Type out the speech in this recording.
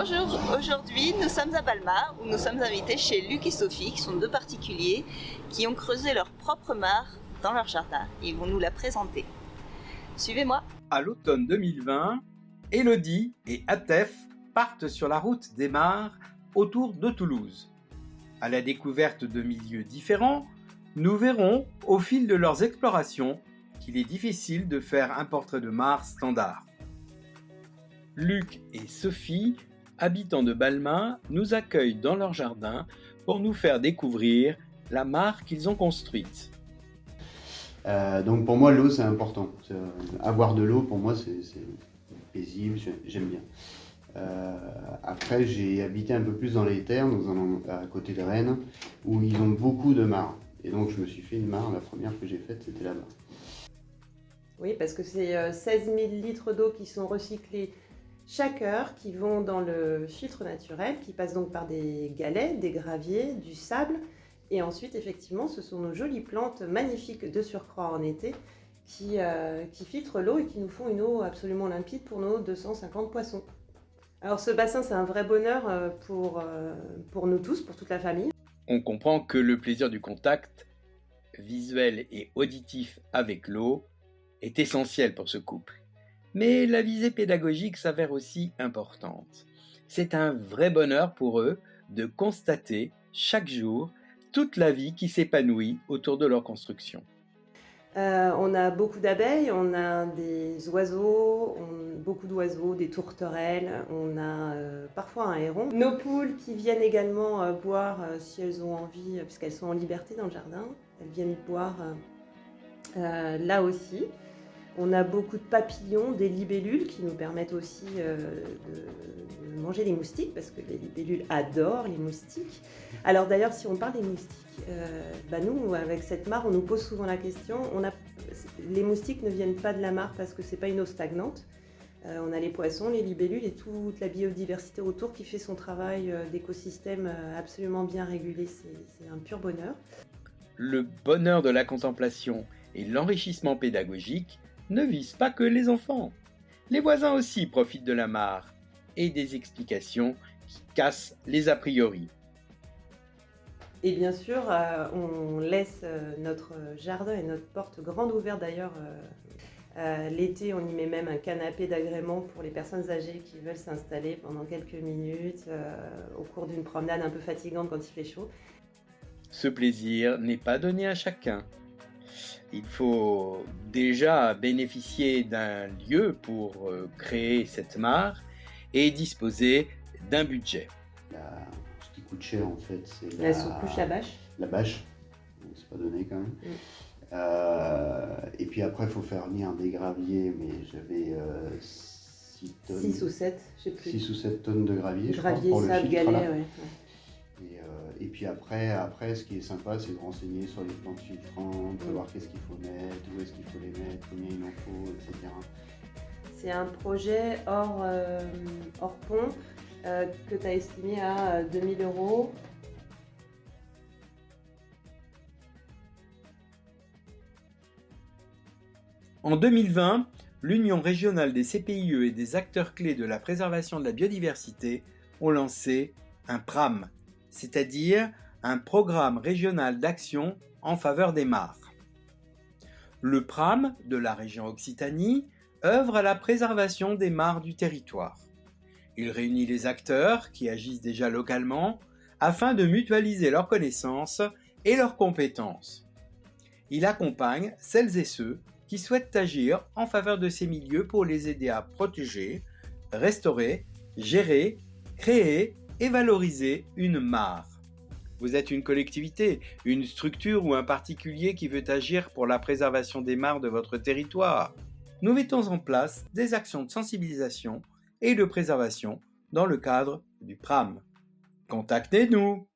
Bonjour, aujourd'hui nous sommes à Balma où nous sommes invités chez Luc et Sophie qui sont deux particuliers qui ont creusé leur propre mare dans leur jardin. Ils vont nous la présenter. Suivez-moi. À l'automne 2020, Élodie et Atef partent sur la route des mares autour de Toulouse. À la découverte de milieux différents, nous verrons au fil de leurs explorations qu'il est difficile de faire un portrait de mare standard. Luc et Sophie, habitants de Balma, nous accueillent dans leur jardin pour nous faire découvrir la mare qu'ils ont construite. Donc pour moi l'eau c'est important, avoir de l'eau pour moi c'est paisible, j'aime bien. Après j'ai habité un peu plus dans les terres, à côté de Rennes, où ils ont beaucoup de mares. Et donc je me suis fait une mare, la première que j'ai faite c'était là-bas. Oui, parce que c'est 16 000 litres d'eau qui sont recyclés chaque heure, qui vont dans le filtre naturel, qui passe donc par des galets, des graviers, du sable. Et ensuite, effectivement, ce sont nos jolies plantes magnifiques de surcroît en été qui filtrent l'eau et qui nous font une eau absolument limpide pour nos 250 poissons. Alors ce bassin, c'est un vrai bonheur pour nous tous, pour toute la famille. On comprend que le plaisir du contact visuel et auditif avec l'eau est essentiel pour ce couple. Mais la visée pédagogique s'avère aussi importante. C'est un vrai bonheur pour eux de constater chaque jour toute la vie qui s'épanouit autour de leur construction. On a beaucoup d'abeilles, on a des oiseaux, beaucoup d'oiseaux, des tourterelles, on a parfois un héron. Nos poules qui viennent également boire si elles ont envie, puisqu'elles sont en liberté dans le jardin, elles viennent boire là aussi. On a beaucoup de papillons, des libellules qui nous permettent aussi de manger les moustiques, parce que les libellules adorent les moustiques. Alors d'ailleurs, si on parle des moustiques, nous, avec cette mare, on nous pose souvent la question, les moustiques ne viennent pas de la mare parce que c'est pas une eau stagnante. On a les poissons, les libellules et toute la biodiversité autour qui fait son travail d'écosystème absolument bien régulé. C'est un pur bonheur. Le bonheur de la contemplation et l'enrichissement pédagogique ne visent pas que les enfants. Les voisins aussi profitent de la mare et des explications qui cassent les a priori. Et bien sûr, on laisse notre jardin et notre porte grande ouverte d'ailleurs. L'été, on y met même un canapé d'agrément pour les personnes âgées qui veulent s'installer pendant quelques minutes au cours d'une promenade un peu fatigante quand il fait chaud. Ce plaisir n'est pas donné à chacun. Il faut déjà bénéficier d'un lieu pour créer cette mare et disposer d'un budget. Ce qui coûte cher en fait, c'est la sous-couche, la bâche. La bâche, c'est pas donné quand même. Et puis après, il faut faire venir des graviers, mais j'avais 6 tonnes. 6 ou 7, je sais plus. 6 ou 7 tonnes de gravier, gravier, je crois, pour sable, le filtre. galet, ouais. Et puis après, ce qui est sympa, c'est de renseigner sur les plantes filtrantes, savoir qu'est-ce qu'il faut mettre, où est-ce qu'il faut les mettre, combien il en faut, etc. C'est un projet hors pompe que tu as estimé à 2 000 €. En 2020, l'Union régionale des CPIE et des acteurs clés de la préservation de la biodiversité ont lancé un PRAM, c'est-à-dire un programme régional d'action en faveur des mares. Le PRAM de la région Occitanie œuvre à la préservation des mares du territoire. Il réunit les acteurs qui agissent déjà localement afin de mutualiser leurs connaissances et leurs compétences. Il accompagne celles et ceux qui souhaitent agir en faveur de ces milieux pour les aider à protéger, restaurer, gérer, créer et valoriser une mare. Vous êtes une collectivité, une structure ou un particulier qui veut agir pour la préservation des mares de votre territoire. Nous mettons en place des actions de sensibilisation et de préservation dans le cadre du PRAM. Contactez-nous!